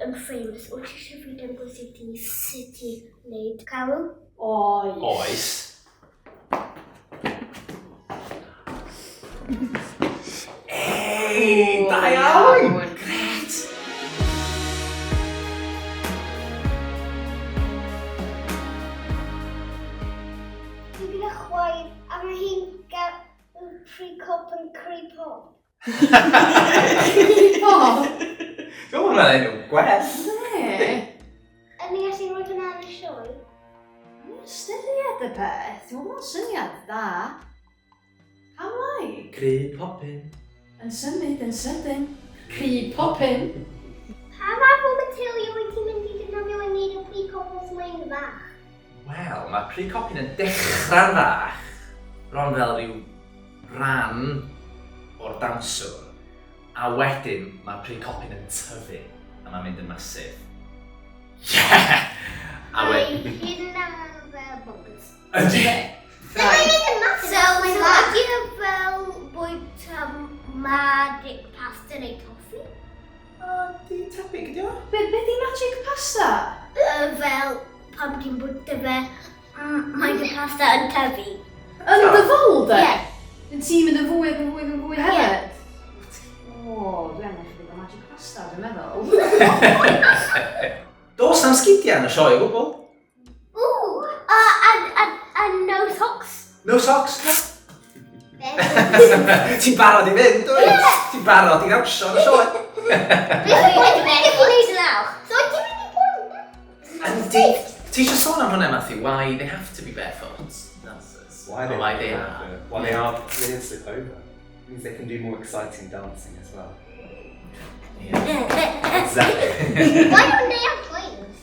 yn famous. Wyt ti eisiau fi yn bwysig ti sut i wneud cadw? Oes. Ei, da iawn! Gret! Dwi gyda chwaer a mae hi'n gael pre-cop yn creep-hop. Dwi'n hwnna'n enw gwell. Ne. Yn ni gallu rhoi hwnna yn y sioe? Ystyried y Beth, dwi'n meddwl syniad da. Pam lai? Crib hopin. Yn symud yn sydyn. Crib popin. Pa fath o material wyt ti'n mynd i defnyddio i wneud y pre-cop wrth mae'n fach? Wel, mae pre-copin yn dechrau'n fach, bron fel rhyw ran o'r dawnsio, a wedyn mae pre-copin yn tyfu, a mae'n mynd yn masif. Yeah! A wedyn... Mae hynna fel bonkers. Ydy! Mae'n mynd yn masif. So, ydy fel bwyd magic pasta neu toffee? O, di tebyg ydi o? Be di magic pasta? Fel pam ti'n bwyta fe magic pasta yn tyfu. Yn dyfol de? Ie. Yn ti'n mynd yn fwy hefyd? O, dwi'n eich bod magic pasta, dwi'n meddwl. Does na'm sgidiau yn y sioe o gwbl? Ooh, and no socks. No socks? Ti'n barod i fynd, dwyt? Ti'n barod i ddawnsio yn y sioe? Beth yw'n gwneud i wneud yn awch? So ti'n mynd i bwyd? Ti eisiau sôn am hwnna, Matthew, why they have to be barefoot dancers? Why they are. Well, they are really slip over. It means they can do more exciting dancing as well. Yeah. Exactly. Why don't they have trainers?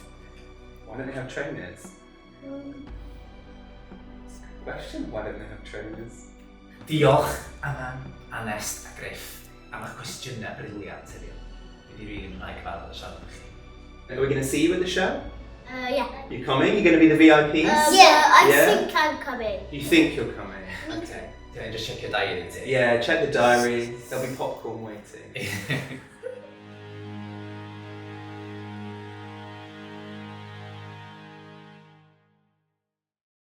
Why don't they have trainers? That's a good question. Why don't they have trainers? Diolch, Amaan, Annest and Griff, am eich cwestiynau briliant heddiw. Wedi rili'n mwynhau cyfarfod y siarad â chi. Are we going to see you at the show? Yeah. You coming? You're going to be the VIPs? Yeah, I Yeah? think I'm coming. You think you're coming? Okay. Dwi'n just check your diary ti. Yeah, check the diary. There'll be popcorn waiting.